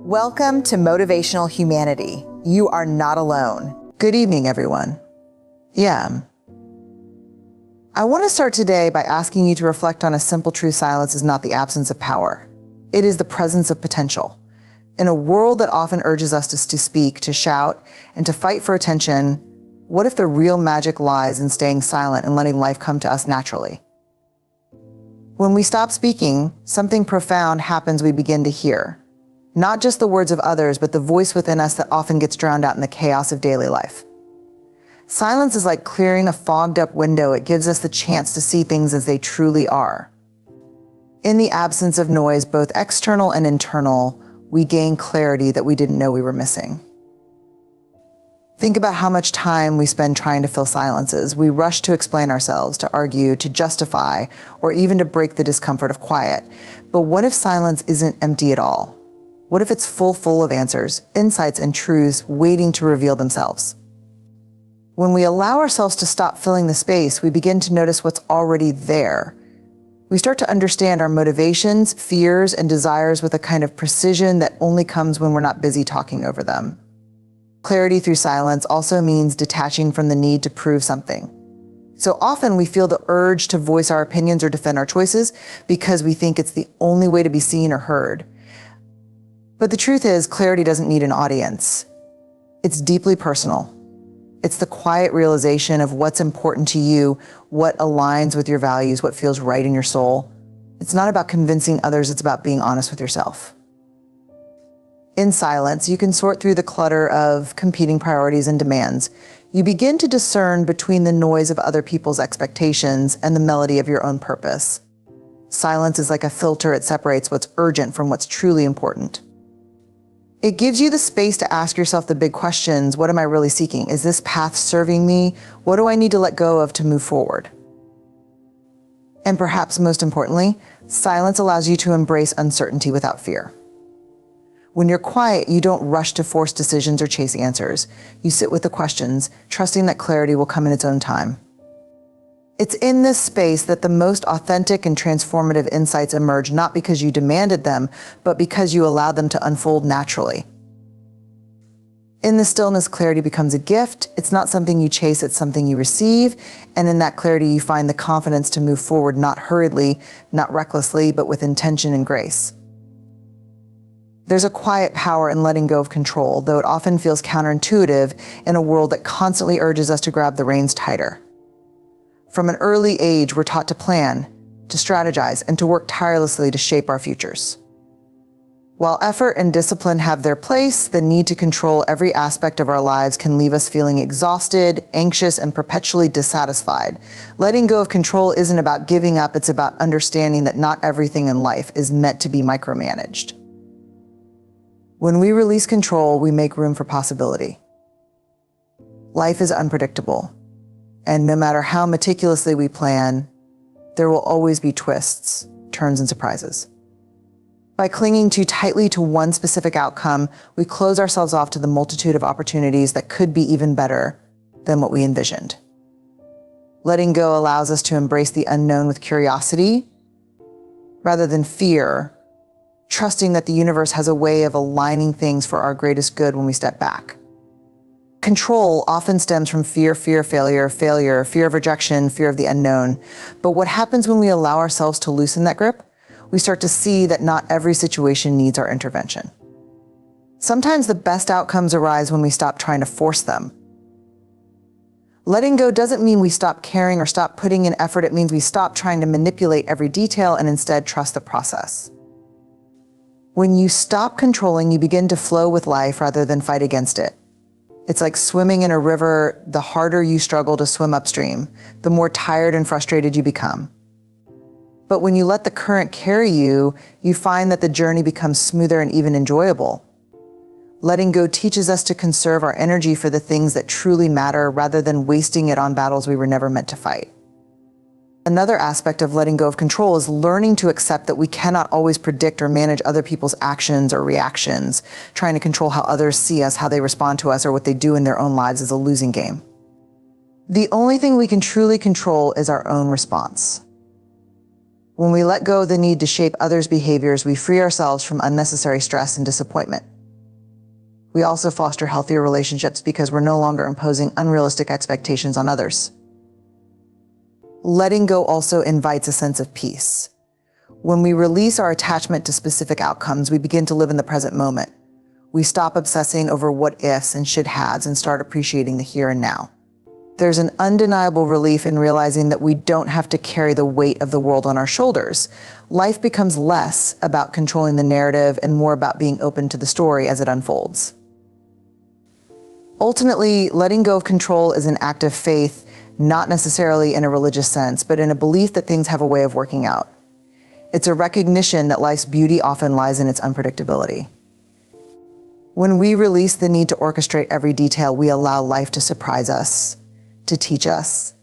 Welcome to Motivational Humanity. You are not alone. Good evening, everyone. I want to start today by asking you to reflect on a simple truth: silence is not the absence of power. It is the presence of potential. In a world that often urges us to speak, to shout, and to fight for attention, what if the real magic lies in staying silent and letting life come to us naturally? When we stop speaking, something profound happens. We begin to hear. Not just the words of others, but the voice within us that often gets drowned out in the chaos of daily life. Silence is like clearing a fogged up window. It gives us the chance to see things as they truly are. In the absence of noise, both external and internal, we gain clarity that we didn't know we were missing. Think about how much time we spend trying to fill silences. We rush to explain ourselves, to argue, to justify, or even to break the discomfort of quiet. But what if silence isn't empty at all? What if it's full of answers, insights, and truths waiting to reveal themselves? When we allow ourselves to stop filling the space, we begin to notice what's already there. We start to understand our motivations, fears, and desires with a kind of precision that only comes when we're not busy talking over them. Clarity through silence also means detaching from the need to prove something. So often we feel the urge to voice our opinions or defend our choices because we think it's the only way to be seen or heard. But the truth is, clarity doesn't need an audience. It's deeply personal. It's the quiet realization of what's important to you, what aligns with your values, what feels right in your soul. It's not about convincing others, it's about being honest with yourself. In silence, you can sort through the clutter of competing priorities and demands. You begin to discern between the noise of other people's expectations and the melody of your own purpose. Silence is like a filter. It separates what's urgent from what's truly important. It gives you the space to ask yourself the big questions. What am I really seeking? Is this path serving me? What do I need to let go of to move forward? And perhaps most importantly, silence allows you to embrace uncertainty without fear. When you're quiet, you don't rush to force decisions or chase answers. You sit with the questions, trusting that clarity will come in its own time. It's in this space that the most authentic and transformative insights emerge, not because you demanded them, but because you allowed them to unfold naturally. In the stillness, clarity becomes a gift. It's not something you chase, it's something you receive. And in that clarity, you find the confidence to move forward, not hurriedly, not recklessly, but with intention and grace. There's a quiet power in letting go of control, though it often feels counterintuitive in a world that constantly urges us to grab the reins tighter. From an early age, we're taught to plan, to strategize, and to work tirelessly to shape our futures. While effort and discipline have their place, the need to control every aspect of our lives can leave us feeling exhausted, anxious, and perpetually dissatisfied. Letting go of control isn't about giving up, it's about understanding that not everything in life is meant to be micromanaged. When we release control, we make room for possibility. Life is unpredictable. And no matter how meticulously we plan, there will always be twists, turns, and surprises. By clinging too tightly to one specific outcome, we close ourselves off to the multitude of opportunities that could be even better than what we envisioned. Letting go allows us to embrace the unknown with curiosity rather than fear, trusting that the universe has a way of aligning things for our greatest good when we step back. Control often stems from fear of failure, fear of rejection, fear of the unknown. But what happens when we allow ourselves to loosen that grip? We start to see that not every situation needs our intervention. Sometimes the best outcomes arise when we stop trying to force them. Letting go doesn't mean we stop caring or stop putting in effort. It means we stop trying to manipulate every detail and instead trust the process. When you stop controlling, you begin to flow with life rather than fight against it. It's like swimming in a river. The harder you struggle to swim upstream, the more tired and frustrated you become. But when you let the current carry you, you find that the journey becomes smoother and even enjoyable. Letting go teaches us to conserve our energy for the things that truly matter rather than wasting it on battles we were never meant to fight. Another aspect of letting go of control is learning to accept that we cannot always predict or manage other people's actions or reactions. Trying to control how others see us, how they respond to us, or what they do in their own lives is a losing game. The only thing we can truly control is our own response. When we let go of the need to shape others' behaviors, we free ourselves from unnecessary stress and disappointment. We also foster healthier relationships because we're no longer imposing unrealistic expectations on others. Letting go also invites a sense of peace. When we release our attachment to specific outcomes, we begin to live in the present moment. We stop obsessing over what ifs and should haves and start appreciating the here and now. There's an undeniable relief in realizing that we don't have to carry the weight of the world on our shoulders. Life becomes less about controlling the narrative and more about being open to the story as it unfolds. Ultimately, letting go of control is an act of faith, not necessarily in a religious sense, but in a belief that things have a way of working out. It's a recognition that life's beauty often lies in its unpredictability. When we release the need to orchestrate every detail, we allow life to surprise us, to teach us,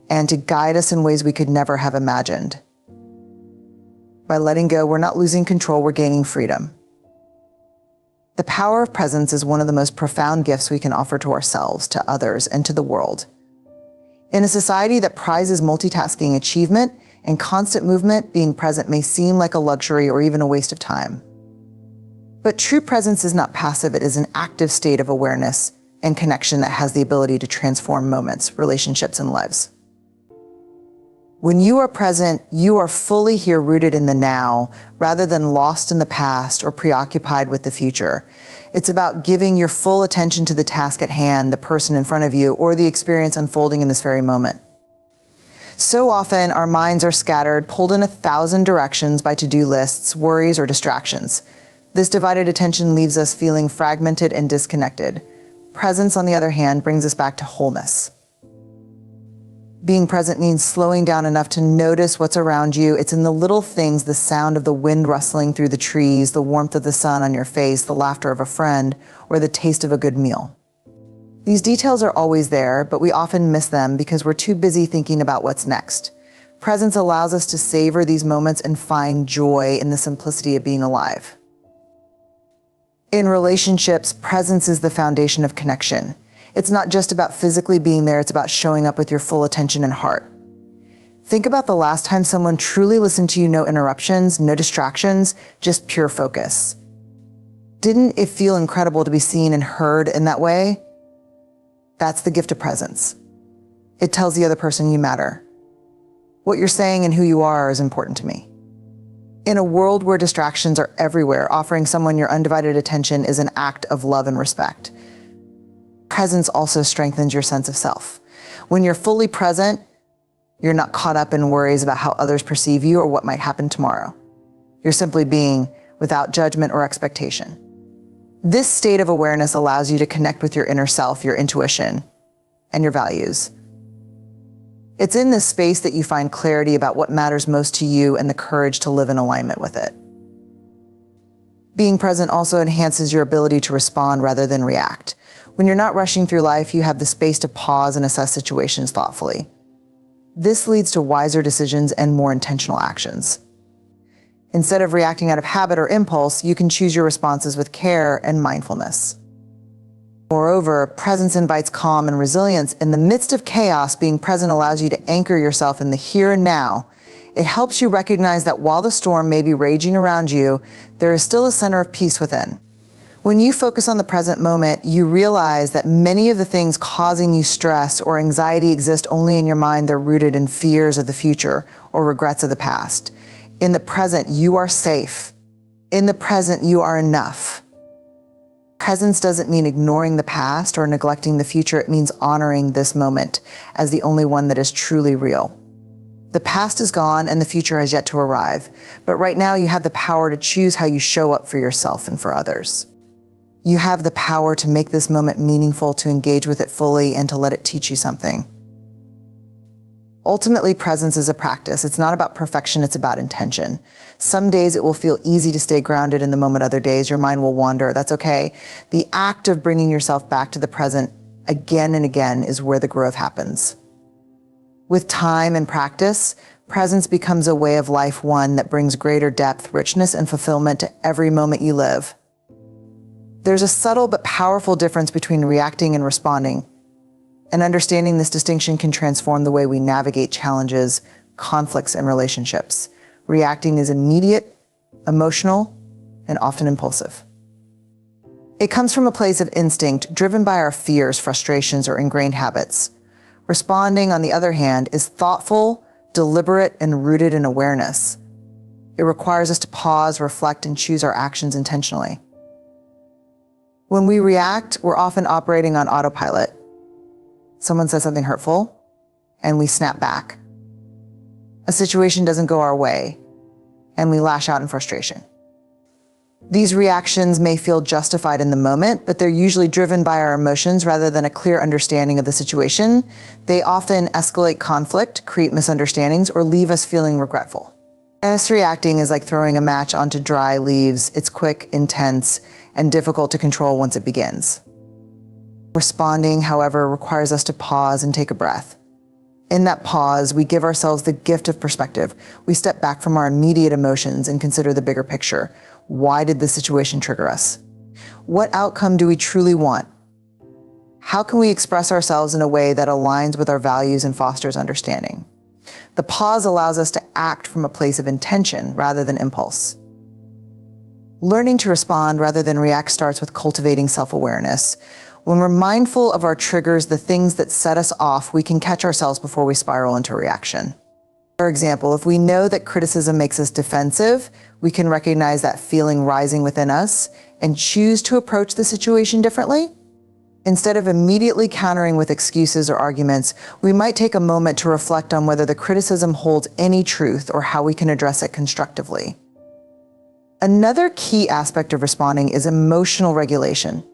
and to guide us in ways we could never have imagined. By letting go, we're not losing control, we're gaining freedom. The power of presence is one of the most profound gifts we can offer to ourselves, to others, and to the world. In a society that prizes multitasking achievement and constant movement, being present may seem like a luxury or even a waste of time. But true presence is not passive, it is an active state of awareness and connection that has the ability to transform moments, relationships, and lives. When you are present, you are fully here, rooted in the now, rather than lost in the past or preoccupied with the future. It's about giving your full attention to the task at hand, the person in front of you, or the experience unfolding in this very moment. So often, our minds are scattered, pulled in 1,000 directions by to-do lists, worries, or distractions. This divided attention leaves us feeling fragmented and disconnected. Presence, on the other hand, brings us back to wholeness. Being present means slowing down enough to notice what's around you. It's in the little things, the sound of the wind rustling through the trees, the warmth of the sun on your face, the laughter of a friend, or the taste of a good meal. These details are always there, but we often miss them because we're too busy thinking about what's next. Presence allows us to savor these moments and find joy in the simplicity of being alive. In relationships, presence is the foundation of connection. It's not just about physically being there, it's about showing up with your full attention and heart. Think about the last time someone truly listened to you, no interruptions, no distractions, just pure focus. Didn't it feel incredible to be seen and heard in that way? That's the gift of presence. It tells the other person you matter. What you're saying and who you are is important to me. In a world where distractions are everywhere, offering someone your undivided attention is an act of love and respect. Presence also strengthens your sense of self. When you're fully present, you're not caught up in worries about how others perceive you or what might happen tomorrow. You're simply being without judgment or expectation. This state of awareness allows you to connect with your inner self, your intuition, and your values. It's in this space that you find clarity about what matters most to you and the courage to live in alignment with it. Being present also enhances your ability to respond rather than react. When you're not rushing through life, you have the space to pause and assess situations thoughtfully. This leads to wiser decisions and more intentional actions. Instead of reacting out of habit or impulse, you can choose your responses with care and mindfulness. Moreover, presence invites calm and resilience. In the midst of chaos, being present allows you to anchor yourself in the here and now. It helps you recognize that while the storm may be raging around you, there is still a center of peace within. When you focus on the present moment, you realize that many of the things causing you stress or anxiety exist only in your mind. They're rooted in fears of the future or regrets of the past. In the present, you are safe. In the present, you are enough. Presence doesn't mean ignoring the past or neglecting the future. It means honoring this moment as the only one that is truly real. The past is gone and the future has yet to arrive. But right now, you have the power to choose how you show up for yourself and for others. You have the power to make this moment meaningful, to engage with it fully, and to let it teach you something. Ultimately, presence is a practice. It's not about perfection, it's about intention. Some days it will feel easy to stay grounded in the moment, other days your mind will wander. That's okay. The act of bringing yourself back to the present again and again is where the growth happens. With time and practice, presence becomes a way of life, one that brings greater depth, richness, and fulfillment to every moment you live. There's a subtle but powerful difference between reacting and responding. And understanding this distinction can transform the way we navigate challenges, conflicts, and relationships. Reacting is immediate, emotional, and often impulsive. It comes from a place of instinct driven by our fears, frustrations, or ingrained habits. Responding, on the other hand, is thoughtful, deliberate, and rooted in awareness. It requires us to pause, reflect, and choose our actions intentionally. When we react, we're often operating on autopilot. Someone says something hurtful, and we snap back. A situation doesn't go our way, and we lash out in frustration. These reactions may feel justified in the moment, but they're usually driven by our emotions rather than a clear understanding of the situation. They often escalate conflict, create misunderstandings, or leave us feeling regretful. Us reacting is like throwing a match onto dry leaves. It's quick, intense, and difficult to control once it begins. Responding, however, requires us to pause and take a breath. In that pause, we give ourselves the gift of perspective. We step back from our immediate emotions and consider the bigger picture. Why did the situation trigger us? What outcome do we truly want? How can we express ourselves in a way that aligns with our values and fosters understanding? The pause allows us to act from a place of intention rather than impulse. Learning to respond rather than react starts with cultivating self-awareness. When we're mindful of our triggers, the things that set us off, we can catch ourselves before we spiral into reaction. For example, if we know that criticism makes us defensive, we can recognize that feeling rising within us and choose to approach the situation differently. Instead of immediately countering with excuses or arguments, we might take a moment to reflect on whether the criticism holds any truth or how we can address it constructively. Another key aspect of responding is emotional regulation.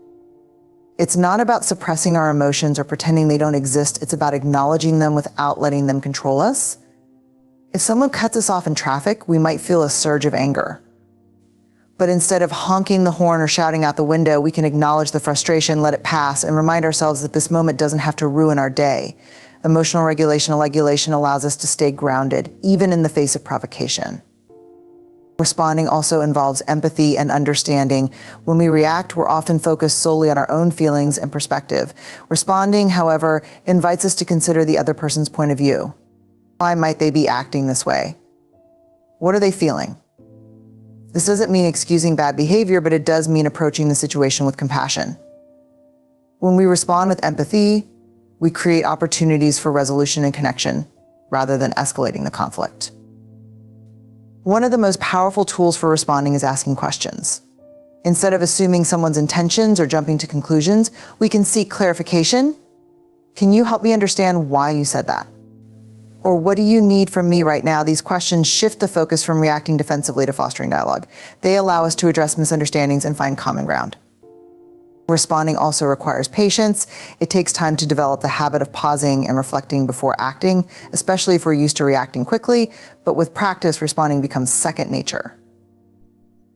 It's not about suppressing our emotions or pretending they don't exist. It's about acknowledging them without letting them control us. If someone cuts us off in traffic, we might feel a surge of anger. But instead of honking the horn or shouting out the window, we can acknowledge the frustration, let it pass, and remind ourselves that this moment doesn't have to ruin our day. Emotional regulation allows us to stay grounded, even in the face of provocation. Responding also involves empathy and understanding. When we react, we're often focused solely on our own feelings and perspective. Responding, however, invites us to consider the other person's point of view. Why might they be acting this way? What are they feeling? This doesn't mean excusing bad behavior, but it does mean approaching the situation with compassion. When we respond with empathy, we create opportunities for resolution and connection, rather than escalating the conflict. One of the most powerful tools for responding is asking questions. Instead of assuming someone's intentions or jumping to conclusions, we can seek clarification. Can you help me understand why you said that? Or what do you need from me right now? These questions shift the focus from reacting defensively to fostering dialogue. They allow us to address misunderstandings and find common ground. Responding also requires patience. It takes time to develop the habit of pausing and reflecting before acting, especially if we're used to reacting quickly, but with practice, responding becomes second nature.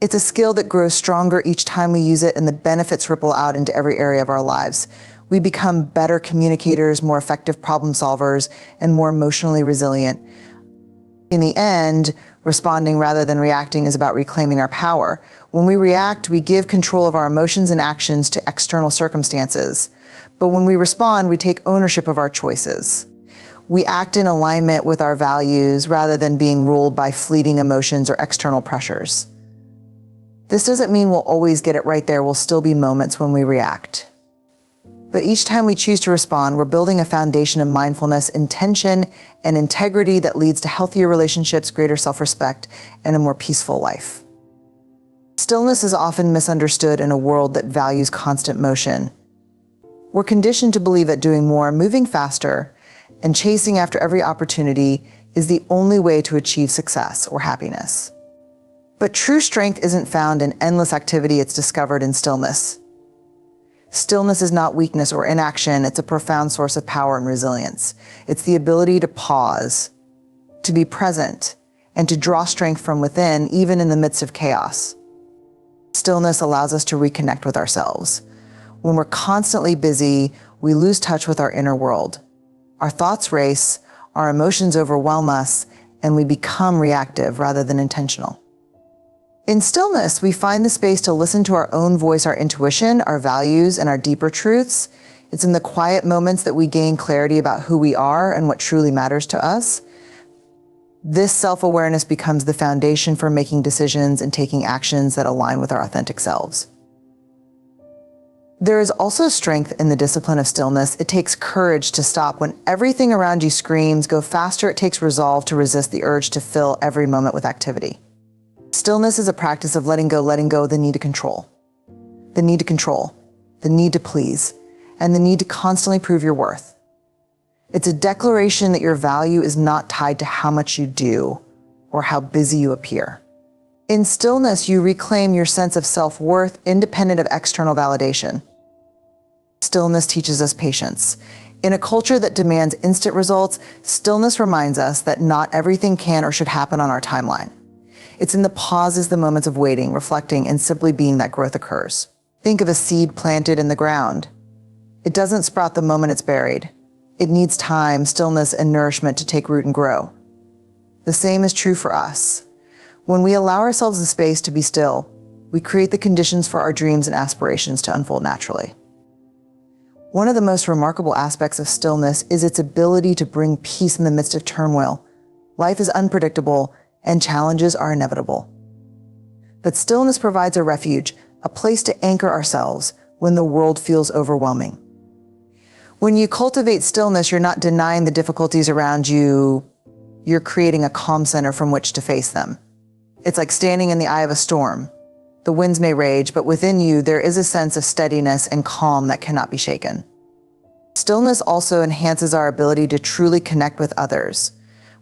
It's a skill that grows stronger each time we use it, and the benefits ripple out into every area of our lives. We become better communicators, more effective problem solvers, and more emotionally resilient. In the end, responding rather than reacting is about reclaiming our power. When we react, we give control of our emotions and actions to external circumstances. But when we respond, we take ownership of our choices. We act in alignment with our values rather than being ruled by fleeting emotions or external pressures. This doesn't mean we'll always get it right. There will still be moments when we react. But each time we choose to respond, we're building a foundation of mindfulness, intention, and integrity that leads to healthier relationships, greater self-respect, and a more peaceful life. Stillness is often misunderstood in a world that values constant motion. We're conditioned to believe that doing more, moving faster, and chasing after every opportunity is the only way to achieve success or happiness. But true strength isn't found in endless activity, it's discovered in stillness. Stillness is not weakness or inaction, it's a profound source of power and resilience. It's the ability to pause, to be present, and to draw strength from within, even in the midst of chaos. Stillness allows us to reconnect with ourselves. When we're constantly busy, we lose touch with our inner world. Our thoughts race, our emotions overwhelm us, and we become reactive rather than intentional. In stillness, we find the space to listen to our own voice, our intuition, our values, and our deeper truths. It's in the quiet moments that we gain clarity about who we are and what truly matters to us. This self-awareness becomes the foundation for making decisions and taking actions that align with our authentic selves. There is also strength in the discipline of stillness. It takes courage to stop when everything around you screams, go faster. It takes resolve to resist the urge to fill every moment with activity. Stillness is a practice of letting go the need to control. The need to control, the need to please, and the need to constantly prove your worth. It's a declaration that your value is not tied to how much you do or how busy you appear. In stillness, you reclaim your sense of self-worth independent of external validation. Stillness teaches us patience. In a culture that demands instant results, stillness reminds us that not everything can or should happen on our timeline. It's in the pauses, the moments of waiting, reflecting, and simply being that growth occurs. Think of a seed planted in the ground. It doesn't sprout the moment it's buried. It needs time, stillness, and nourishment to take root and grow. The same is true for us. When we allow ourselves the space to be still, we create the conditions for our dreams and aspirations to unfold naturally. One of the most remarkable aspects of stillness is its ability to bring peace in the midst of turmoil. Life is unpredictable, and challenges are inevitable. But stillness provides a refuge, a place to anchor ourselves when the world feels overwhelming. When you cultivate stillness, you're not denying the difficulties around you. You're creating a calm center from which to face them. It's like standing in the eye of a storm. The winds may rage, but within you, there is a sense of steadiness and calm that cannot be shaken. Stillness also enhances our ability to truly connect with others.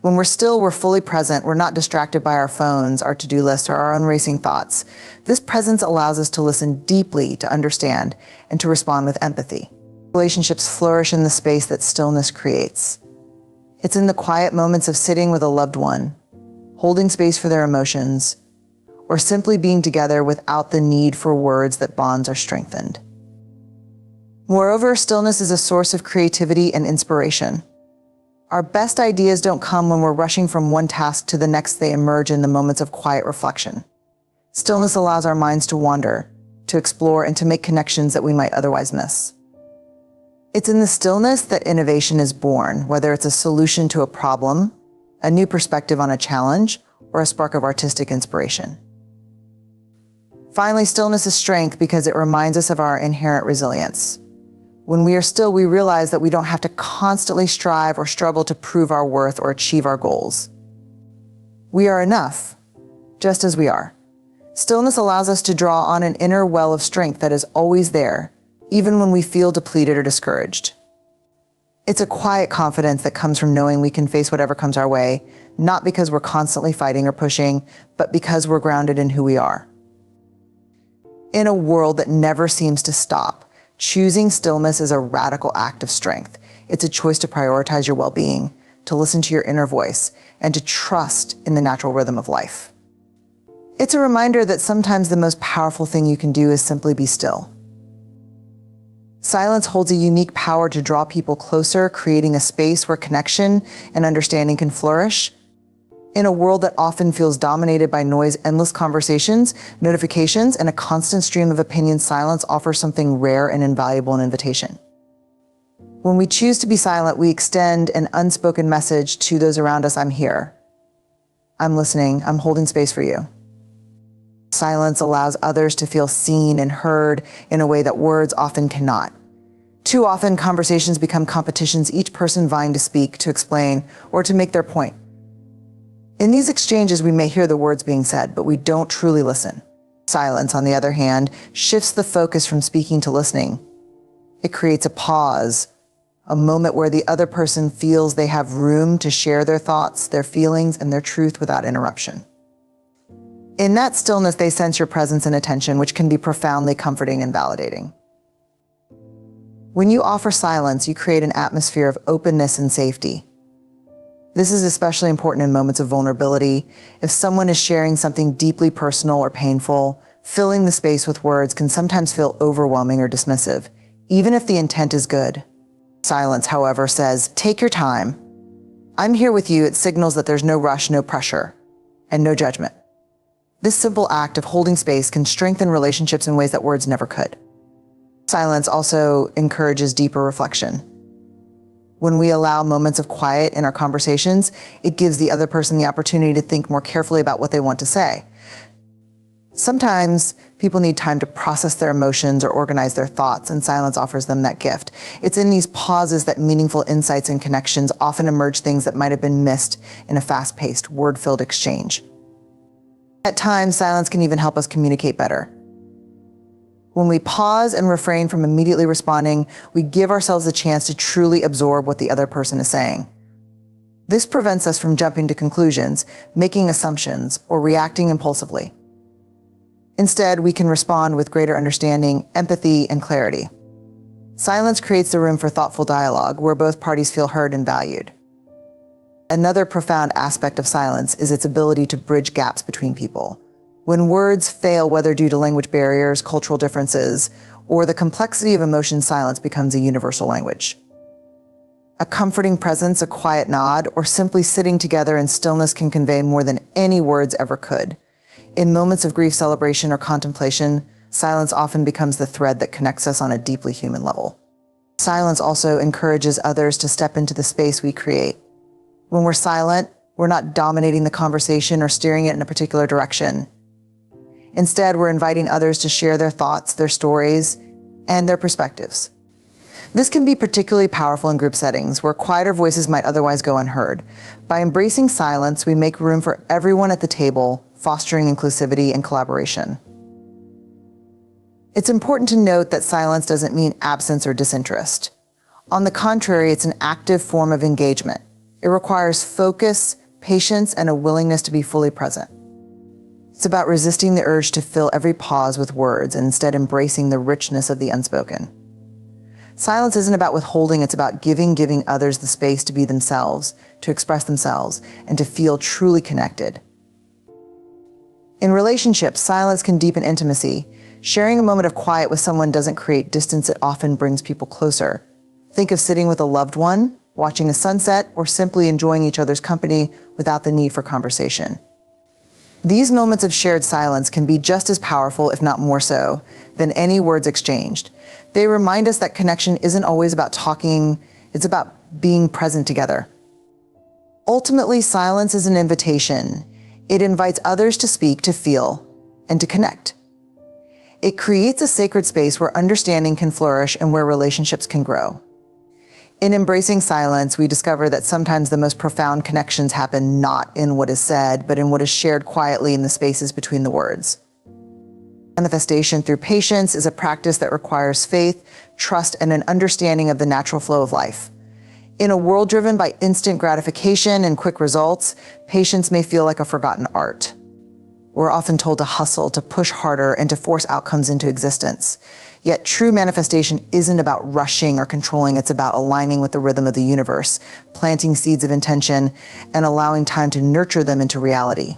When we're still, we're fully present. We're not distracted by our phones, our to-do lists, or our unracing thoughts. This presence allows us to listen deeply, to understand, and to respond with empathy. Relationships flourish in the space that stillness creates. It's in the quiet moments of sitting with a loved one, holding space for their emotions, or simply being together without the need for words that bonds are strengthened. Moreover, stillness is a source of creativity and inspiration. Our best ideas don't come when we're rushing from one task to the next. They emerge in the moments of quiet reflection. Stillness allows our minds to wander, to explore, and to make connections that we might otherwise miss. It's in the stillness that innovation is born, whether it's a solution to a problem, a new perspective on a challenge, or a spark of artistic inspiration. Finally, stillness is strength because it reminds us of our inherent resilience. When we are still, we realize that we don't have to constantly strive or struggle to prove our worth or achieve our goals. We are enough, just as we are. Stillness allows us to draw on an inner well of strength that is always there, even when we feel depleted or discouraged. It's a quiet confidence that comes from knowing we can face whatever comes our way, not because we're constantly fighting or pushing, but because we're grounded in who we are. In a world that never seems to stop, choosing stillness is a radical act of strength. It's a choice to prioritize your well-being, to listen to your inner voice, and to trust in the natural rhythm of life. It's a reminder that sometimes the most powerful thing you can do is simply be still. Silence holds a unique power to draw people closer, creating a space where connection and understanding can flourish. In a world that often feels dominated by noise, endless conversations, notifications, and a constant stream of opinions, silence offers something rare and invaluable, an invitation. When we choose to be silent, we extend an unspoken message to those around us. I'm here. I'm listening. I'm holding space for you. Silence allows others to feel seen and heard in a way that words often cannot. Too often, conversations become competitions, each person vying to speak, to explain, or to make their point. In these exchanges, we may hear the words being said, but we don't truly listen. Silence, on the other hand, shifts the focus from speaking to listening. It creates a pause, a moment where the other person feels they have room to share their thoughts, their feelings, and their truth without interruption. In that stillness, they sense your presence and attention, which can be profoundly comforting and validating. When you offer silence, you create an atmosphere of openness and safety. This is especially important in moments of vulnerability. If someone is sharing something deeply personal or painful, filling the space with words can sometimes feel overwhelming or dismissive, even if the intent is good. Silence, however, says, take your time. I'm here with you. It signals that there's no rush, no pressure, and no judgment. This simple act of holding space can strengthen relationships in ways that words never could. Silence also encourages deeper reflection. When we allow moments of quiet in our conversations, it gives the other person the opportunity to think more carefully about what they want to say. Sometimes people need time to process their emotions or organize their thoughts, and silence offers them that gift. It's in these pauses that meaningful insights and connections often emerge, things that might have been missed in a fast-paced, word-filled exchange. At times, silence can even help us communicate better. When we pause and refrain from immediately responding, we give ourselves a chance to truly absorb what the other person is saying. This prevents us from jumping to conclusions, making assumptions, or reacting impulsively. Instead, we can respond with greater understanding, empathy, and clarity. Silence creates the room for thoughtful dialogue, where both parties feel heard and valued. Another profound aspect of silence is its ability to bridge gaps between people. When words fail, whether due to language barriers, cultural differences, or the complexity of emotion, silence becomes a universal language. A comforting presence, a quiet nod, or simply sitting together in stillness can convey more than any words ever could. In moments of grief, celebration, or contemplation, silence often becomes the thread that connects us on a deeply human level. Silence also encourages others to step into the space we create. When we're silent, we're not dominating the conversation or steering it in a particular direction. Instead, we're inviting others to share their thoughts, their stories, and their perspectives. This can be particularly powerful in group settings, where quieter voices might otherwise go unheard. By embracing silence, we make room for everyone at the table, fostering inclusivity and collaboration. It's important to note that silence doesn't mean absence or disinterest. On the contrary, it's an active form of engagement. It requires focus, patience, and a willingness to be fully present. It's about resisting the urge to fill every pause with words and instead embracing the richness of the unspoken. Silence isn't about withholding, it's about giving others the space to be themselves, to express themselves, and to feel truly connected. In relationships, silence can deepen intimacy. Sharing a moment of quiet with someone doesn't create distance, it often brings people closer. Think of sitting with a loved one, watching a sunset, or simply enjoying each other's company without the need for conversation. These moments of shared silence can be just as powerful, if not more so, than any words exchanged. They remind us that connection isn't always about talking, it's about being present together. Ultimately, silence is an invitation. It invites others to speak, to feel, and to connect. It creates a sacred space where understanding can flourish and where relationships can grow. In embracing silence, we discover that sometimes the most profound connections happen not in what is said, but in what is shared quietly in the spaces between the words. Manifestation through patience is a practice that requires faith, trust, and an understanding of the natural flow of life. In a world driven by instant gratification and quick results, patience may feel like a forgotten art. We're often told to hustle, to push harder, and to force outcomes into existence. Yet true manifestation isn't about rushing or controlling, it's about aligning with the rhythm of the universe, planting seeds of intention, and allowing time to nurture them into reality.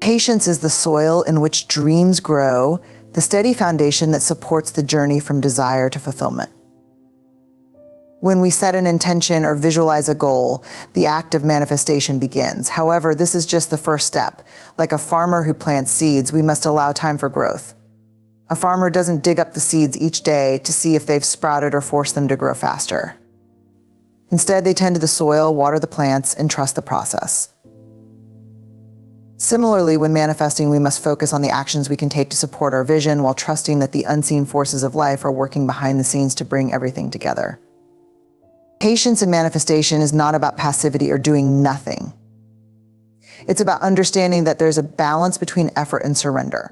Patience is the soil in which dreams grow, the steady foundation that supports the journey from desire to fulfillment. When we set an intention or visualize a goal, the act of manifestation begins. However, this is just the first step. Like a farmer who plants seeds, we must allow time for growth. A farmer doesn't dig up the seeds each day to see if they've sprouted or force them to grow faster. Instead, they tend to the soil, water the plants, and trust the process. Similarly, when manifesting, we must focus on the actions we can take to support our vision while trusting that the unseen forces of life are working behind the scenes to bring everything together. Patience in manifestation is not about passivity or doing nothing. It's about understanding that there's a balance between effort and surrender.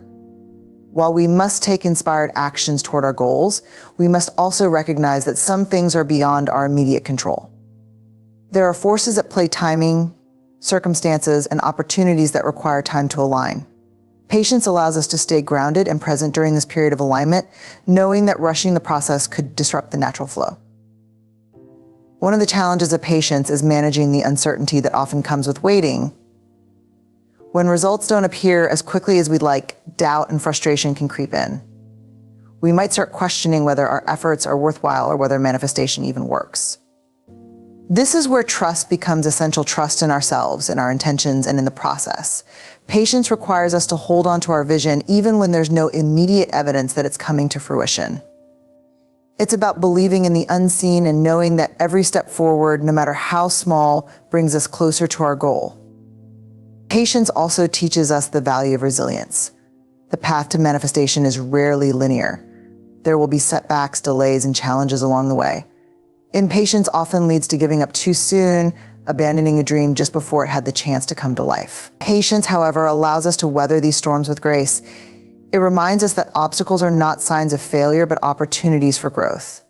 While we must take inspired actions toward our goals, we must also recognize that some things are beyond our immediate control. There are forces at play: timing, circumstances, and opportunities that require time to align. Patience allows us to stay grounded and present during this period of alignment, knowing that rushing the process could disrupt the natural flow. One of the challenges of patience is managing the uncertainty that often comes with waiting. When results don't appear as quickly as we'd like, doubt and frustration can creep in. We might start questioning whether our efforts are worthwhile or whether manifestation even works. This is where trust becomes essential: trust in ourselves, in our intentions, and in the process. Patience requires us to hold on to our vision even when there's no immediate evidence that it's coming to fruition. It's about believing in the unseen and knowing that every step forward, no matter how small, brings us closer to our goal. Patience also teaches us the value of resilience. The path to manifestation is rarely linear. There will be setbacks, delays, and challenges along the way. Impatience often leads to giving up too soon, abandoning a dream just before it had the chance to come to life. Patience, however, allows us to weather these storms with grace. It reminds us that obstacles are not signs of failure, but opportunities for growth.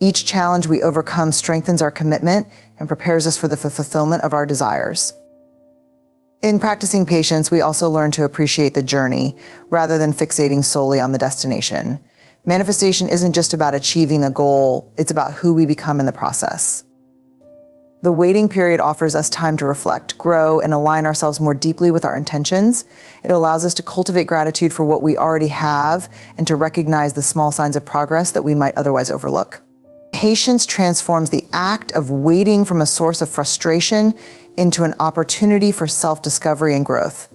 Each challenge we overcome strengthens our commitment and prepares us for the fulfillment of our desires. In practicing patience, we also learn to appreciate the journey rather than fixating solely on the destination. Manifestation isn't just about achieving a goal, it's about who we become in the process. The waiting period offers us time to reflect, grow, and align ourselves more deeply with our intentions. It allows us to cultivate gratitude for what we already have and to recognize the small signs of progress that we might otherwise overlook. Patience transforms the act of waiting from a source of frustration into an opportunity for self-discovery and growth.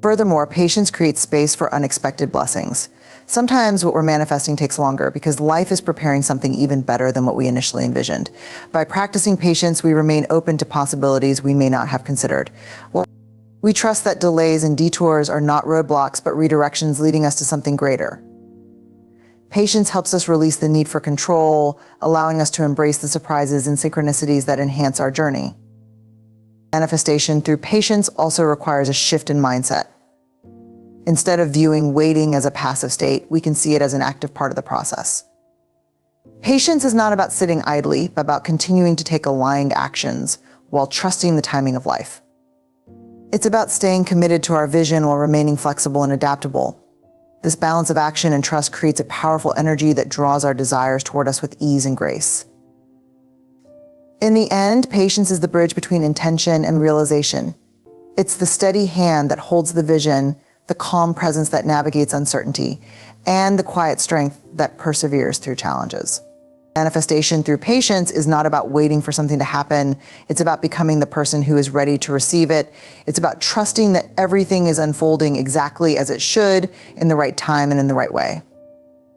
Furthermore, patience creates space for unexpected blessings. Sometimes what we're manifesting takes longer because life is preparing something even better than what we initially envisioned. By practicing patience, we remain open to possibilities we may not have considered. We trust that delays and detours are not roadblocks, but redirections leading us to something greater. Patience helps us release the need for control, allowing us to embrace the surprises and synchronicities that enhance our journey. Manifestation through patience also requires a shift in mindset. Instead of viewing waiting as a passive state, we can see it as an active part of the process. Patience is not about sitting idly, but about continuing to take aligned actions while trusting the timing of life. It's about staying committed to our vision while remaining flexible and adaptable. This balance of action and trust creates a powerful energy that draws our desires toward us with ease and grace. In the end, patience is the bridge between intention and realization. It's the steady hand that holds the vision, the calm presence that navigates uncertainty, and the quiet strength that perseveres through challenges. Manifestation through patience is not about waiting for something to happen. It's about becoming the person who is ready to receive it. It's about trusting that everything is unfolding exactly as it should, in the right time and in the right way.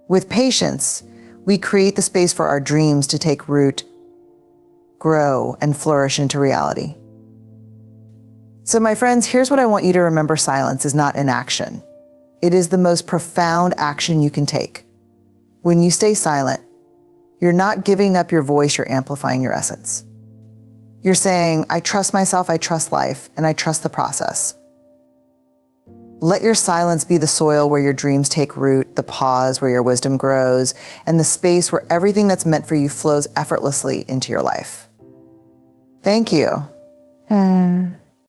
With patience, we create the space for our dreams to take root, grow, and flourish into reality. So my friends, here's what I want you to remember. Silence is not inaction. It is the most profound action you can take. When you stay silent, you're not giving up your voice, you're amplifying your essence. You're saying, I trust myself, I trust life, and I trust the process. Let your silence be the soil where your dreams take root, the pause where your wisdom grows, and the space where everything that's meant for you flows effortlessly into your life. Thank you.